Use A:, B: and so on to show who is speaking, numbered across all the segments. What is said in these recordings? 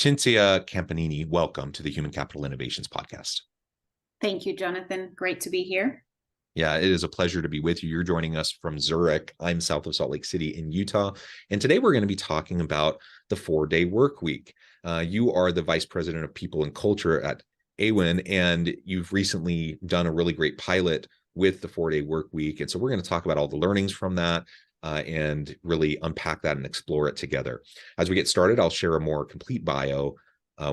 A: Cinzia Campanini, welcome to the Human Capital Innovations Podcast.
B: Thank you, Jonathan. Great to be here.
A: Yeah, it is a pleasure to be with you. You're joining us from Zurich. I'm south of Salt Lake City in Utah. And today we're going to be talking about the 4-day work week. You are the Vice President of People and Culture at AWIN, and you've recently done a really great pilot with the 4-day work week. And so we're going to talk about all the learnings from that and really unpack that and explore it together. As we get started, I'll share a more complete bio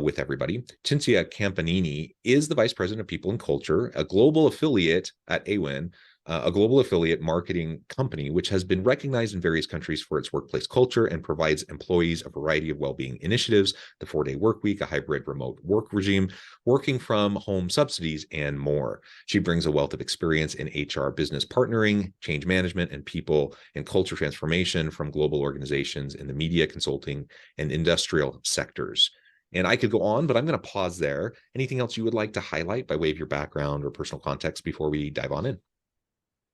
A: with everybody. Cinzia Campanini is the Vice President of People and Culture, a global affiliate at AWIN, a global affiliate marketing company, which has been recognized in various countries for its workplace culture and provides employees a variety of well-being initiatives, the 4-day work week, a hybrid remote work regime, working from home subsidies, and more. She brings a wealth of experience in HR business partnering, change management, and people and culture transformation from global organizations in the media, consulting, and industrial sectors. And I could go on, but I'm going to pause there. Anything else you would like to highlight by way of your background or personal context before we dive on in?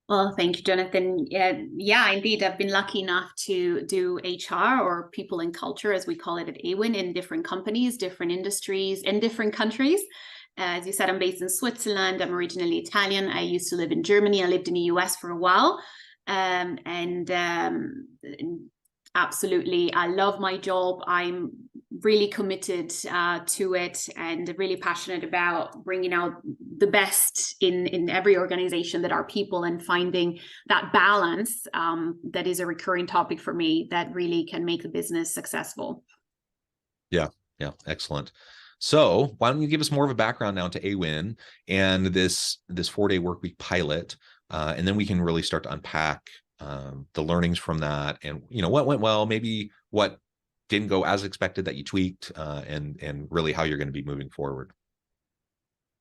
B: Well, thank you, Jonathan. Yeah, indeed. I've been lucky enough to do HR, or people and culture, as we call it at AWIN, in different companies, different industries, in different countries. As you said, I'm based in Switzerland. I'm originally Italian. I used to live in Germany. I lived in the US for a while. Absolutely, I love my job. I'm really committed to it and really passionate about bringing out the best in every organization that are people, and finding that balance that is a recurring topic for me that really can make the business successful. Yeah,
A: excellent. So why don't you give us more of a background now to AWIN and this 4-day work week pilot, and then we can really start to unpack the learnings from that, and what went well, maybe what didn't go as expected that you tweaked, and really how you're going to be moving forward.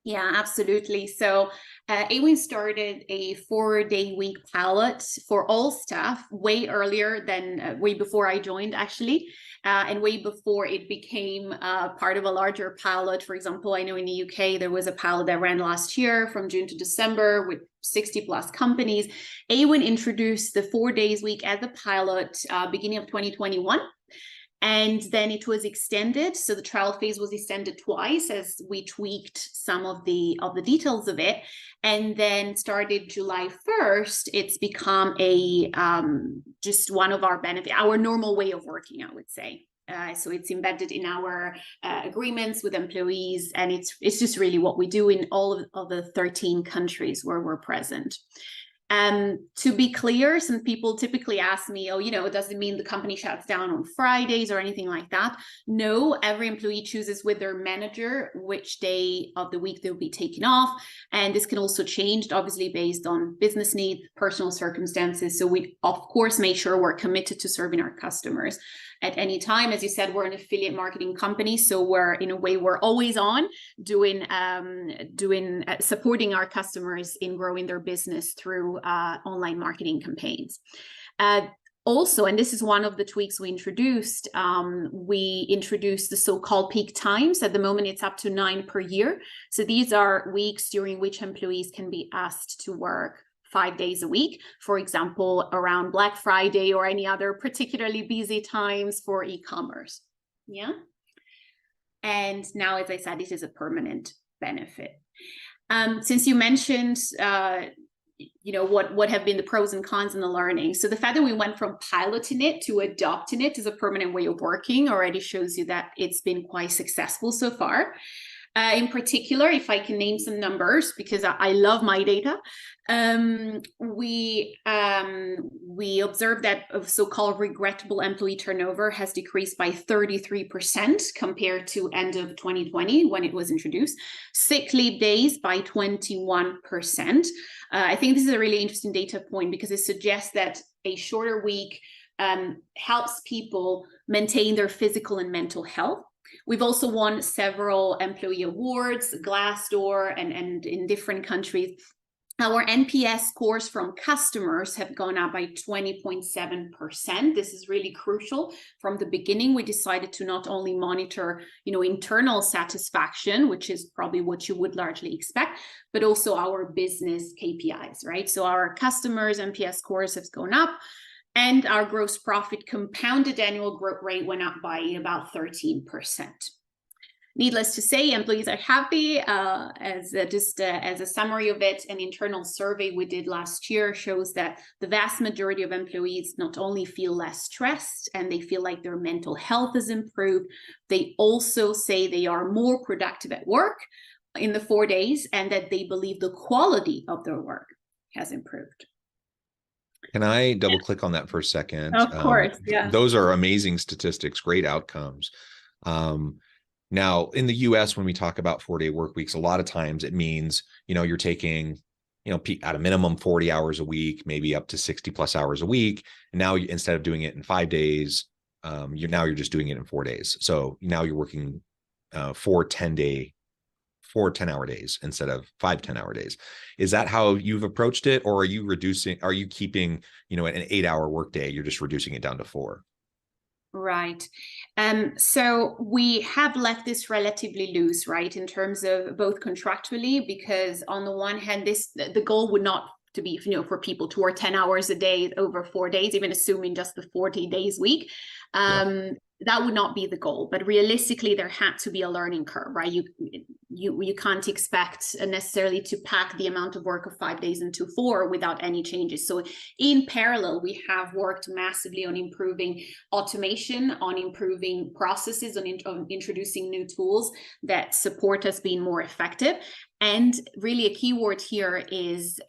B: Yeah, absolutely. So AWIN started a 4-day week pilot for all staff way earlier than way before I joined, actually, and way before it became part of a larger pilot. For example, I know in the UK there was a pilot that ran last year from June to December with 60 plus companies. AWIN introduced the 4 days week as a pilot beginning of 2021. And then it was extended. So the trial phase was extended twice as we tweaked some of the details of it. And then started July 1st, it's become a just one of our benefits, our normal way of working, I would say. So it's embedded in our agreements with employees, and it's just really what we do in all of the 13 countries where we're present. To be clear, some people typically ask me, does it mean the company shuts down on Fridays or anything like that? No, every employee chooses with their manager which day of the week they'll be taking off. And this can also change, obviously, based on business needs, personal circumstances. So we, of course, make sure we're committed to serving our customers at any time. As you said, we're an affiliate marketing company, so we're always on supporting our customers in growing their business through online marketing campaigns. Also, and this is one of the tweaks we introduced the so-called peak times. At the moment, it's up to 9 per year. So these are weeks during which employees can be asked to work 5 days a week, for example, around Black Friday or any other particularly busy times for e-commerce. Yeah. And now, as I said, this is a permanent benefit. Since you mentioned, what have been the pros and cons and the learning. So the fact that we went from piloting it to adopting it as a permanent way of working already shows you that it's been quite successful so far. In particular, if I can name some numbers, because I love my data, we observed that so-called regrettable employee turnover has decreased by 33% compared to end of 2020 when it was introduced. Sick leave days by 21%. I think this is a really interesting data point because it suggests that a shorter week helps people maintain their physical and mental health. We've also won several employee awards, Glassdoor, and in different countries. Our NPS scores from customers have gone up by 20.7%. This is really crucial. From the beginning, we decided to not only monitor, internal satisfaction, which is probably what you would largely expect, but also our business KPIs, right? So our customers' NPS scores have gone up, and our gross profit compounded annual growth rate went up by about 13%. Needless to say, employees are happy. As a summary of it, an internal survey we did last year shows that the vast majority of employees not only feel less stressed and they feel like their mental health is improved, they also say they are more productive at work in the 4 days, and that they believe the quality of their work has improved.
A: Can I double click on that for a second?
B: Of course, yeah.
A: Those are amazing statistics, great outcomes. Now, in the US, when we talk about 4-day work weeks, a lot of times it means, you're taking, at a minimum 40 hours a week, maybe up to 60 plus hours a week. And now instead of doing it in 5 days, you're just doing it in 4 days. So now you're working 4 10-hour days instead of 5 10-hour days. Is that how you've approached it? Or are you keeping, an 8-hour workday, you're just reducing it down to 4?
B: Right. So we have left this relatively loose, right, in terms of both contractually, because on the one hand, the goal would not to be, for people to work 10 hours a day over 4 days, even assuming just the 40 days week. That would not be the goal, but realistically, there had to be a learning curve, right? You can't expect necessarily to pack the amount of work of 5 days into 4 without any changes. So in parallel, we have worked massively on improving automation, on improving processes, on introducing new tools that support us being more effective. And really a key word here is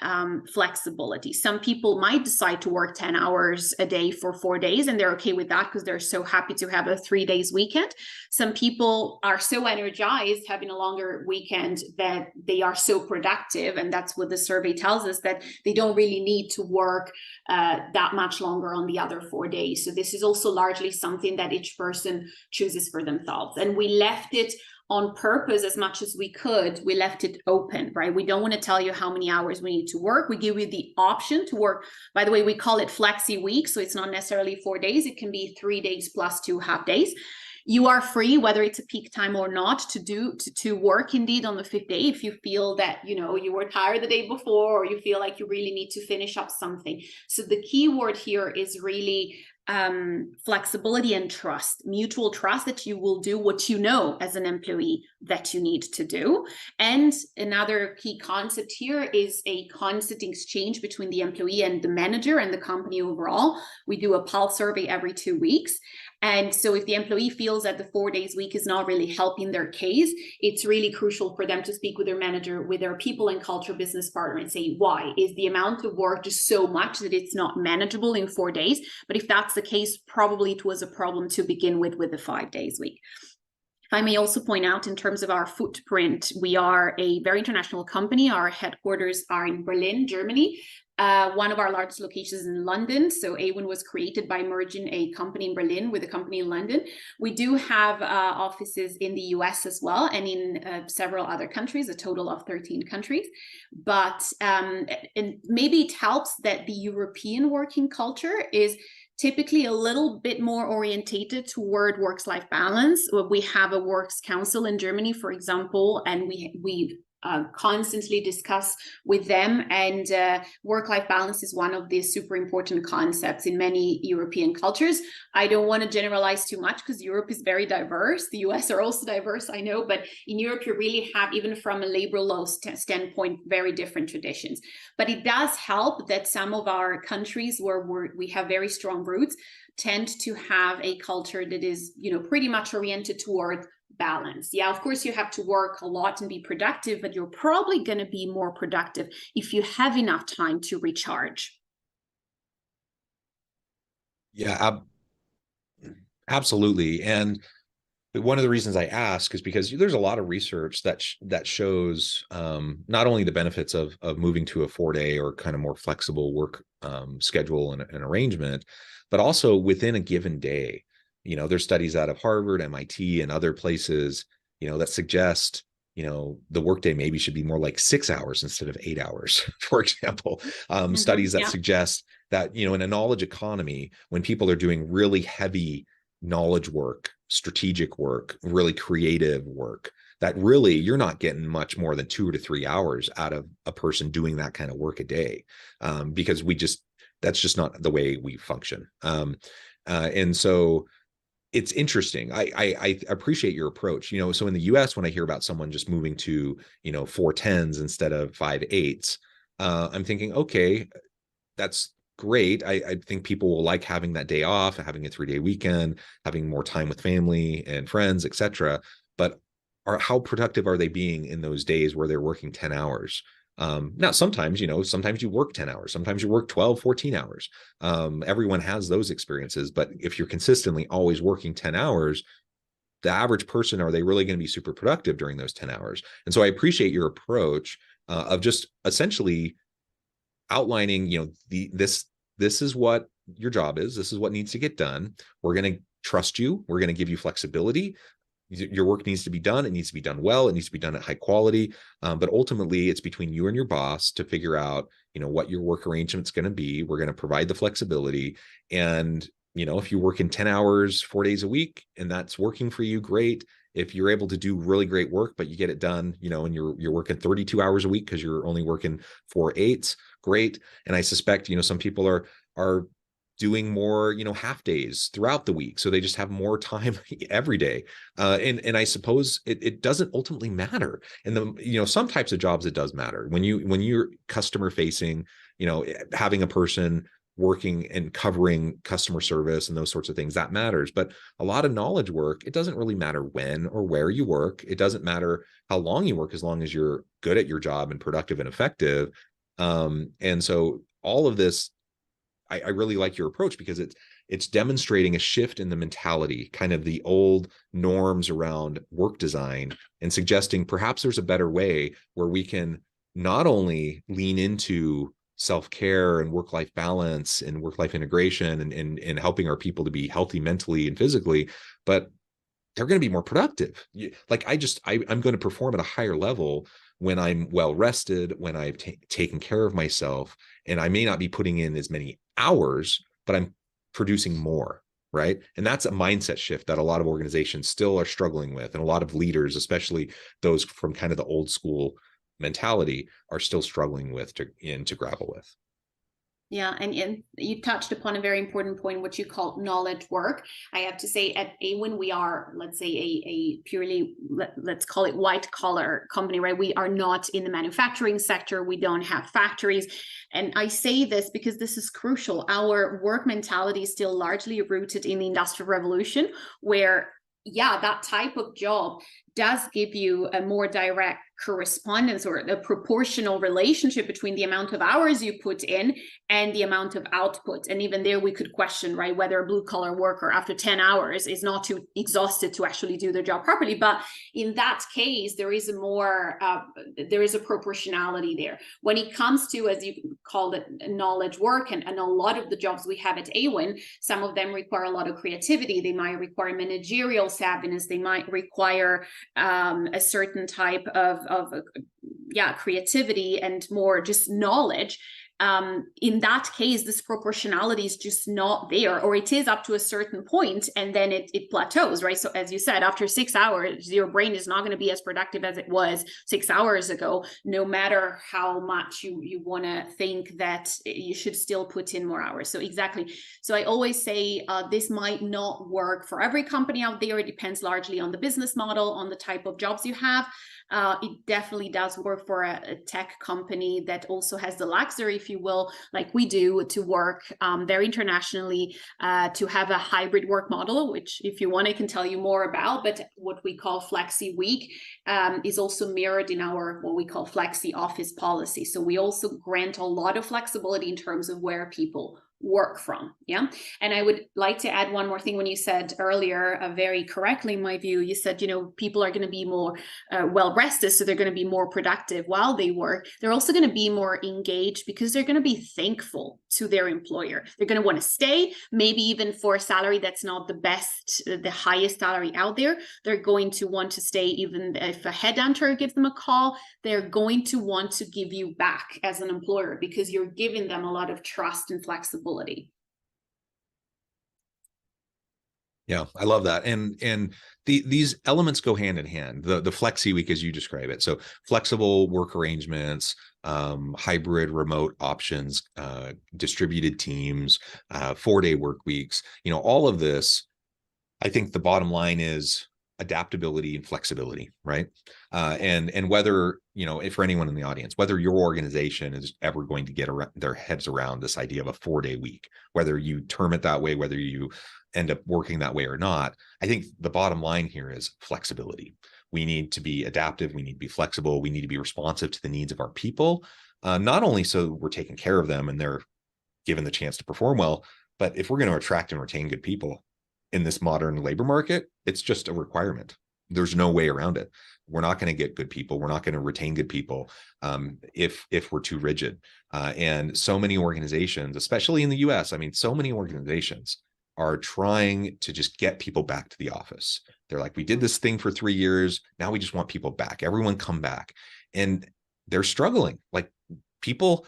B: flexibility. Some people might decide to work 10 hours a day for 4 days, and they're okay with that because they're so happy to have a 3 days weekend. Some people are so energized having a longer weekend that they are so productive. And that's what the survey tells us, that they don't really need to work that much longer on the other 4 days. So this is also largely something that each person chooses for themselves. And we left it on purpose as much as we could. We left it open, right? We don't want to tell you how many hours we need to work. We give you the option to work. By the way, we call it flexi week. So it's not necessarily 4 days. It can be 3 days plus 2 half days. You are free, whether it's a peak time or not, to work indeed on the 5th day if you feel that, you were tired the day before, or you feel like you really need to finish up something. So the key word here is really flexibility and trust, mutual trust that you will do what you know as an employee that you need to do. And another key concept here is a constant exchange between the employee and the manager and the company overall. We do a pulse survey every 2 weeks. And so if the employee feels that the 4 days week is not really helping their case, it's really crucial for them to speak with their manager, with their people and culture business partner, and say, why? Is the amount of work just so much that it's not manageable in 4 days? But if that's the case, probably it was a problem to begin with the 5 days week. If I may also point out, in terms of our footprint, we are a very international company. Our headquarters are in Berlin, Germany. One of our largest locations in London. So Awin was created by merging a company in Berlin with a company in London. We do have offices in the US as well, and in several other countries, a total of 13 countries. But and maybe it helps that the European working culture is typically a little bit more orientated toward work-life balance. We have a works council in Germany, for example, and we constantly discuss with them, and work-life balance is one of the super important concepts in many European cultures. I don't want to generalize too much because Europe is very diverse. The US are also diverse, I know, but in Europe you really have, even from a labor law standpoint, very different traditions. But it does help that some of our countries where we have very strong roots tend to have a culture that is, pretty much oriented toward balance. Yeah, of course, you have to work a lot and be productive, but you're probably going to be more productive if you have enough time to recharge.
A: Yeah, absolutely. And one of the reasons I ask is because there's a lot of research that shows not only the benefits of moving to a 4-day or kind of more flexible work schedule and arrangement, but also within a given day. There's studies out of Harvard, MIT, and other places, that suggest, the workday maybe should be more like 6 hours instead of 8 hours, for example. Studies that suggest that, in a knowledge economy, when people are doing really heavy knowledge work, strategic work, really creative work, that really you're not getting much more than 2 to 3 hours out of a person doing that kind of work a day, because that's just not the way we function. And so it's interesting. I appreciate your approach. So in the US, when I hear about someone just moving to, 410s instead of 5/8s, I'm thinking, okay, that's great. I think people will like having that day off, having a 3-day weekend, having more time with family and friends, etc. But how productive are they being in those days where they're working 10 hours? Now, sometimes, sometimes you work 10 hours, sometimes you work 12, 14 hours. Everyone has those experiences. But if you're consistently always working 10 hours, the average person, are they really going to be super productive during those 10 hours? And so I appreciate your approach of just essentially outlining, this is what your job is. This is what needs to get done. We're going to trust you. We're going to give you flexibility. Your work needs to be done. It needs to be done well. It needs to be done at high quality. But ultimately, it's between you and your boss to figure out, what your work arrangement's going to be. We're going to provide the flexibility. And, if you work in 10 hours, 4 days a week, and that's working for you, great. If you're able to do really great work, but you get it done, and you're working 32 hours a week because you're only working 4/8, great. And I suspect, some people are doing more, half days throughout the week. So they just have more time every day. And I suppose it doesn't ultimately matter. And some types of jobs, it does matter. When you're customer facing, having a person working and covering customer service and those sorts of things, that matters. But a lot of knowledge work, it doesn't really matter when or where you work. It doesn't matter how long you work, as long as you're good at your job and productive and effective. And so all of this, I really like your approach, because it's demonstrating a shift in the mentality, kind of the old norms around work design, and suggesting perhaps there's a better way where we can not only lean into self-care and work-life balance and work-life integration and helping our people to be healthy mentally and physically, but they're going to be more productive. Like I'm going to perform at a higher level when I'm well rested, when I've taken care of myself, and I may not be putting in as many hours, but I'm producing more, right? And that's a mindset shift that a lot of organizations still are struggling with, and a lot of leaders, especially those from kind of the old school mentality, are still struggling with to grapple with.
B: Yeah, and you touched upon a very important point, what you call knowledge work. I have to say, at AWIN, we are, let's say, a purely, let's call it white collar company, right? We are not in the manufacturing sector. We don't have factories. And I say this because this is crucial. Our work mentality is still largely rooted in the Industrial Revolution, where, yeah, that type of job does give you a more direct correspondence or a proportional relationship between the amount of hours you put in and the amount of output. And even there we could question, right, whether a blue collar worker after 10 hours is not too exhausted to actually do their job properly. But in that case, there is a proportionality there. When it comes to, as you called it, knowledge work, and a lot of the jobs we have at AWIN, some of them require a lot of creativity. They might require managerial savviness. They might require a certain type of creativity and more just knowledge. In that case, this proportionality is just not there, or it is up to a certain point, and then it plateaus, right? So as you said, after 6 hours, your brain is not going to be as productive as it was 6 hours ago, no matter how much you want to think that you should still put in more hours. So exactly. So I always say this might not work for every company out there. It depends largely on the business model, on the type of jobs you have. It definitely does work for a tech company that also has the luxury, if you will, like we do, to work very internationally, to have a hybrid work model, which if you want, I can tell you more about, but what we call Flexi Week is also mirrored in our what we call Flexi Office policy. So we also grant a lot of flexibility in terms of where people work from. Yeah. And I would like to add one more thing. When you said earlier, very correctly, in my view, you said, people are going to be more well rested, so they're going to be more productive while they work. They're also going to be more engaged because they're going to be thankful to their employer. They're going to want to stay, maybe even for a salary that's not the best, the highest salary out there. They're going to want to stay even if a headhunter gives them a call. They're going to want to give you back as an employer because you're giving them a lot of trust and flexibility.
A: Yeah, I love that. And these elements go hand in hand. The Flexi Week, as you describe it. So flexible work arrangements, hybrid remote options, distributed teams, 4-day work weeks, all of this I think the bottom line is adaptability and flexibility, right? And whether, if for anyone in the audience, whether your organization is ever going to get their heads around this idea of a 4-day week, whether you term it that way, whether you end up working that way or not, I think the bottom line here is flexibility. We need to be adaptive. We need to be flexible. We need to be responsive to the needs of our people, not only so we're taking care of them and they're given the chance to perform well, but if we're going to attract and retain good people in this modern labor market, it's just a requirement. There's no way around it. We're not going to get good people. We're not going to retain good people if we're too rigid. And so many organizations, especially in the US, so many organizations are trying to just get people back to the office. They're like, we did this thing for 3 years. Now we just want people back. Everyone come back. And they're struggling. Like, people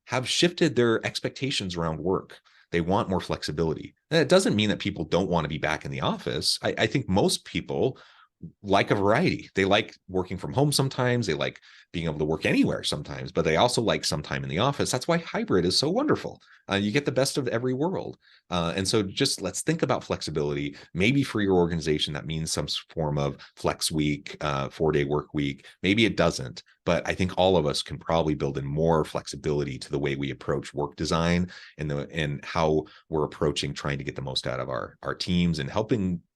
A: have shifted their expectations around work. They want more flexibility. And it doesn't mean that people don't want to be back in the office. I think most people like a variety. They like working from home sometimes. They like being able to work anywhere sometimes, but they also like some time in the office. That's why hybrid is so wonderful. You get the best of every world. And so just let's think about flexibility. Maybe for your organization, that means some form of flex week, 4-day work week. Maybe it doesn't, but I think all of us can probably build in more flexibility to the way we approach work design and how we're approaching trying to get the most out of our teams and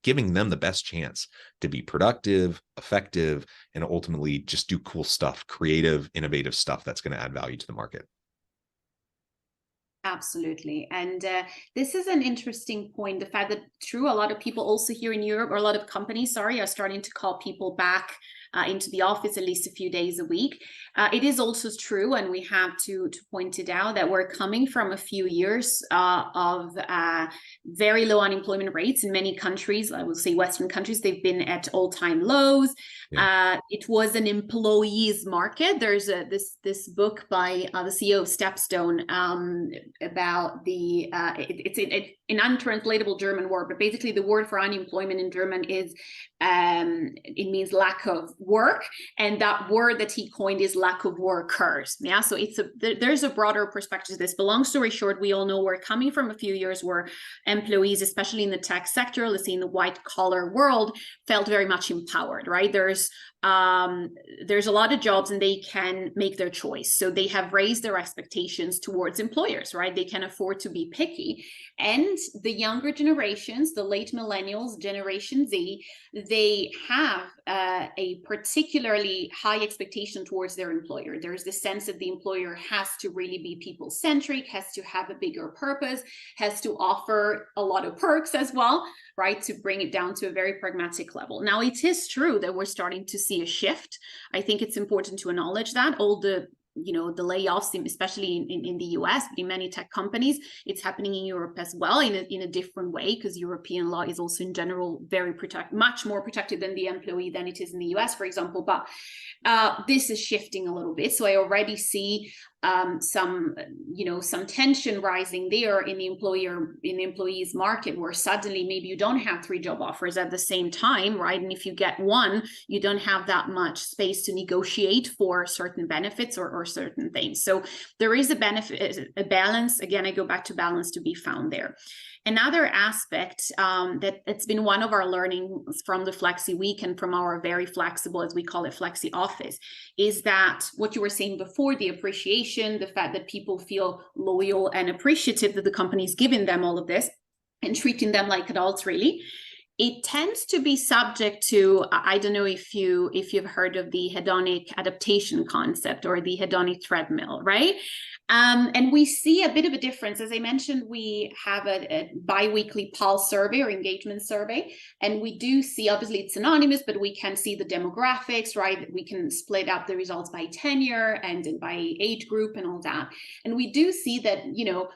A: giving them the best chance to be productive, effective, and ultimately just do cool stuff, creative, innovative stuff that's going to add value to the market.
B: Absolutely. And this is an interesting point, the fact that a lot of people also here in Europe, or a lot of companies, are starting to call people back into the office at least a few days a week. It is also true, and we have to point it out, that we're coming from a few years of very low unemployment rates in many countries. I would say Western countries, they've been at all-time lows. Yeah. It was an employees market. There's this book by the CEO of Stepstone about it's an untranslatable German word, but basically the word for unemployment in German is it means lack of work, and that word that he coined is lack of workers. Yeah, so there's a broader perspective to this. But long story short, we all know we're coming from a few years where employees, especially in the tech sector, let's say in the white collar world, felt very much empowered, right? There's a lot of jobs and they can make their choice. So they have raised their expectations towards employers, right? They can afford to be picky. And the younger generations, the late millennials, Generation Z, they have a particularly high expectation towards their employer. There's the sense that the employer has to really be people-centric, has to have a bigger purpose, has to offer a lot of perks as well, right? To bring it down to a very pragmatic level. Now, it is true that we're starting to see a shift. I think it's important to acknowledge that. All the layoffs, especially in the US, in many tech companies, it's happening in Europe as well in a different way, because European law is also in general much more protected than the employee than it is in the US, for example. But this is shifting a little bit. So I already see some tension rising there in the employees market, where suddenly maybe you don't have 3 job offers at the same time, right? And if you get one, you don't have that much space to negotiate for certain benefits or certain things. So there is a balance. Again, I go back to balance to be found there. Another aspect that's been one of our learnings from the Flexi Week and from our very flexible, as we call it, Flexi Office, is that what you were saying before, the appreciation, the fact that people feel loyal and appreciative that the company is giving them all of this and treating them like adults, really. It tends to be subject to, I don't know if you've heard of the hedonic adaptation concept or the hedonic treadmill, right? And we see a bit of a difference. As I mentioned, we have a bi-weekly pulse survey or engagement survey, and we do see, obviously it's anonymous, but we can see the demographics, right? We can split up the results by tenure and by age group and all that. And we do see that,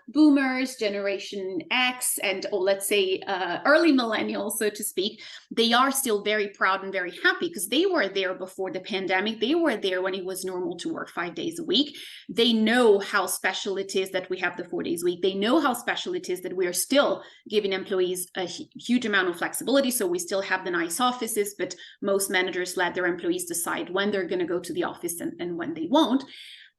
B: boomers, Generation X, and let's say early millennials, so to speak, they are still very proud and very happy because they were there before the pandemic. They were there when it was normal to work 5 days a week. They know how special it is that we have the 4 days a week. They know how special it is that we are still giving employees a huge amount of flexibility. So we still have the nice offices, but most managers let their employees decide when they're going to go to the office and when they won't.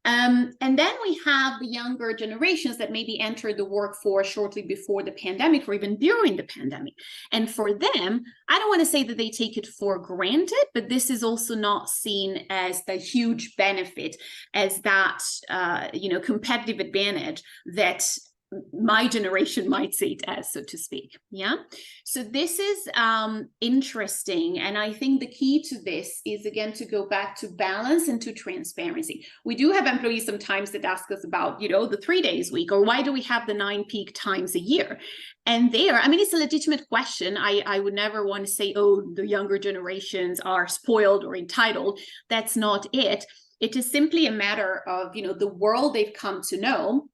B: And then we have the younger generations that maybe entered the workforce shortly before the pandemic or even during the pandemic. And for them, I don't want to say that they take it for granted, but this is also not seen as the huge benefit, as that, competitive advantage that my generation might see it as, so to speak. Yeah. So this is interesting. And I think the key to this is, again, to go back to balance and to transparency. We do have employees sometimes that ask us about, the 3 days week, or why do we have the 9 peak times a year? And it's a legitimate question. I would never want to say, oh, the younger generations are spoiled or entitled. That's not it. It is simply a matter of, the world they've come to know,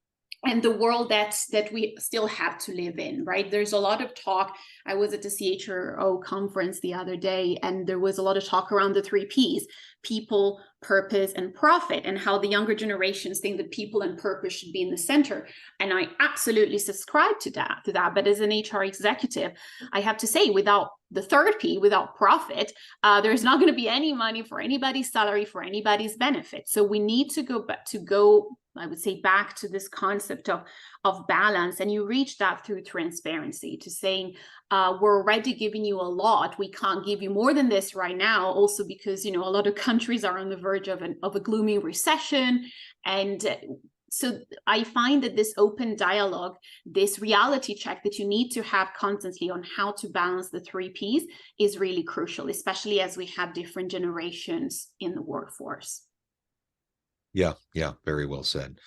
B: and the world that we still have to live in, right? There's a lot of talk. I was at the CHRO conference the other day, and there was a lot of talk around the 3 Ps: people, purpose, and profit, and how the younger generations think that people and purpose should be in the center. And I absolutely subscribe to that. But as an HR executive, I have to say, without the 3rd P, without profit, there's not going to be any money for anybody's salary, for anybody's benefit. So we need to go I would say, back to this concept of balance. And you reach that through transparency, to saying, we're already giving you a lot. We can't give you more than this right now. Also because, a lot of countries are on the verge of a gloomy recession. And so I find that this open dialogue, this reality check that you need to have constantly on how to balance the 3 Ps is really crucial, especially as we have different generations in the workforce.
A: Yeah, very well said.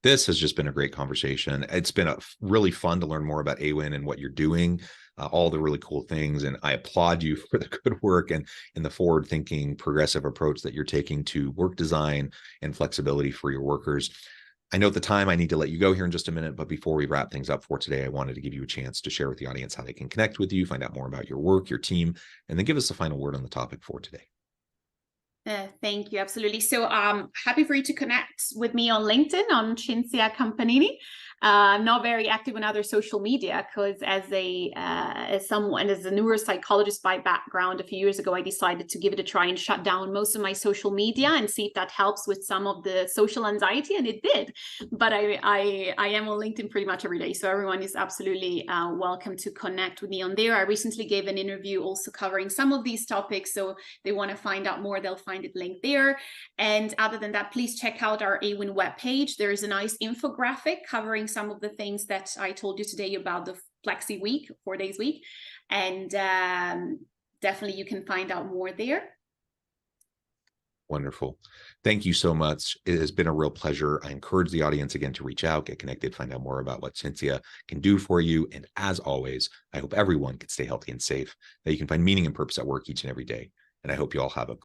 A: This has just been a great conversation. It's been really fun to learn more about AWIN and what you're doing, all the really cool things. And I applaud you for the good work and the forward-thinking, progressive approach that you're taking to work design and flexibility for your workers. I know at the time I need to let you go here in just a minute, but before we wrap things up for today, I wanted to give you a chance to share with the audience how they can connect with you, find out more about your work, your team, and then give us the final word on the topic for today.
B: Thank you. Absolutely. So happy for you to connect with me on LinkedIn, on Cinzia Campanini. I'm not very active on other social media because as a neuropsychologist by background, a few years ago, I decided to give it a try and shut down most of my social media and see if that helps with some of the social anxiety, and it did. But I am on LinkedIn pretty much every day, so everyone is absolutely welcome to connect with me on there. I recently gave an interview also covering some of these topics, so if they want to find out more, they'll find it linked there. And other than that, please check out our AWIN webpage. There is a nice infographic covering some of the things that I told you today about the flexi week, 4 days week, and definitely you can find out more there.
A: Wonderful. Thank you so much. It has been a real pleasure. I encourage the audience again to reach out, get connected, find out more about what Cinzia can do for you. And as always, I hope everyone can stay healthy and safe, that you can find meaning and purpose at work each and every day. And I hope you all have a